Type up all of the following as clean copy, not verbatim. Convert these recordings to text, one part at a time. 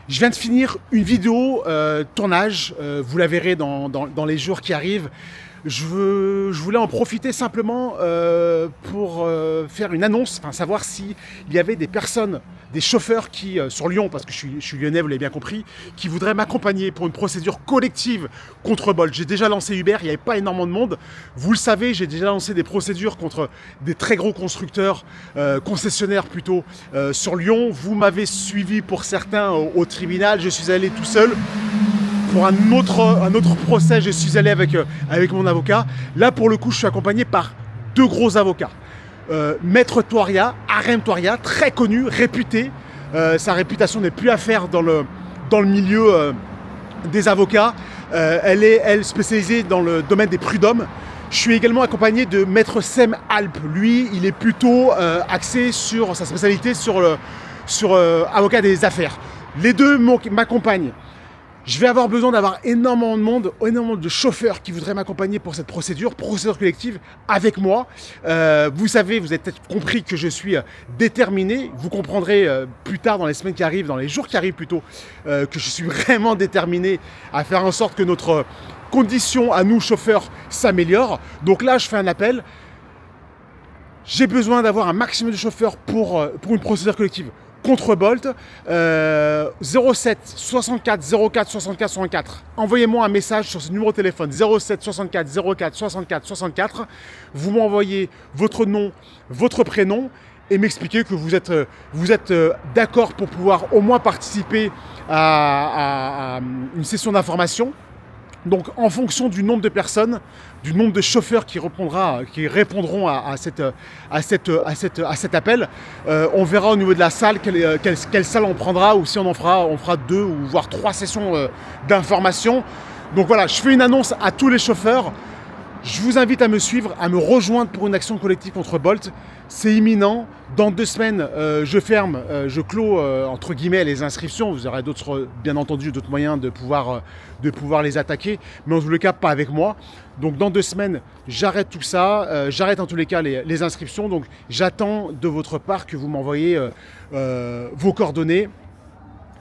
Je viens de finir une vidéo tournage, vous la verrez dans les jours qui arrivent. Je voulais en profiter simplement pour faire une annonce, enfin savoir s'il y avait des personnes, des chauffeurs qui, sur Lyon, parce que je suis lyonnais, vous l'avez bien compris, qui voudraient m'accompagner pour une procédure collective contre Bolt. J'ai déjà lancé Uber, il n'y avait pas énormément de monde. Vous le savez, j'ai déjà lancé des procédures contre des très gros constructeurs, concessionnaires plutôt, sur Lyon. Vous m'avez suivi pour certains au tribunal, je suis allé tout seul. Pour un autre procès, je suis allé avec mon avocat. Là, pour le coup, je suis accompagné par deux gros avocats. Maître Touaria, Arem Touaria, très connu, réputé. Sa réputation n'est plus à faire dans le milieu des avocats. Elle est spécialisée dans le domaine des prud'hommes. Je suis également accompagné de Maître Sem Alp. Lui, il est plutôt axé sur sa spécialité sur avocat des affaires. Les deux m'accompagnent. Je vais avoir besoin d'avoir énormément de monde, énormément de chauffeurs qui voudraient m'accompagner pour cette procédure collective avec moi. Vous savez, vous avez peut-être compris que je suis déterminé. Vous comprendrez plus tard dans les semaines qui arrivent, dans les jours qui arrivent plutôt, que je suis vraiment déterminé à faire en sorte que notre condition à nous chauffeurs s'améliore. Donc là, je fais un appel. J'ai besoin d'avoir un maximum de chauffeurs pour une procédure collective contre Bolt, 07 64 04 64 64. Envoyez-moi un message sur ce numéro de téléphone 07 64 04 64 64. Vous m'envoyez votre nom, votre prénom et m'expliquer que vous êtes d'accord pour pouvoir au moins participer à une session d'information. Donc en fonction du nombre de personnes, du nombre de chauffeurs qui répondront à cet appel, on verra au niveau de la salle quelle salle on prendra, ou si on fera 2 ou voire 3 sessions d'information. Donc voilà, je fais une annonce à tous les chauffeurs. Je vous invite à me suivre, à me rejoindre pour une action collective contre Bolt. C'est imminent. Dans 2 semaines, je clôt entre guillemets les inscriptions. Vous aurez bien entendu d'autres moyens de pouvoir les attaquer, mais en tous les cas pas avec moi. Donc dans 2 semaines, j'arrête tout ça. J'arrête en tous les cas les inscriptions. Donc j'attends de votre part que vous m'envoyez vos coordonnées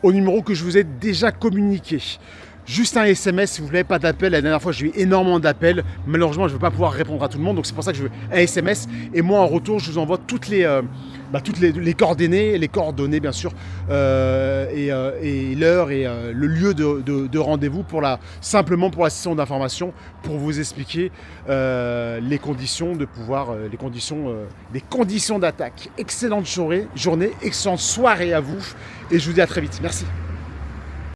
au numéro que je vous ai déjà communiqué. Juste un SMS, si vous voulez, pas d'appel. La dernière fois, j'ai eu énormément d'appels. Malheureusement, je ne vais pas pouvoir répondre à tout le monde. Donc, c'est pour ça que je veux un SMS. Et moi, en retour, je vous envoie toutes les coordonnées, bien sûr, et l'heure et le lieu de rendez-vous simplement pour la session d'information, pour vous expliquer les conditions d'attaque. Excellente journée, excellente soirée à vous. Et je vous dis à très vite. Merci.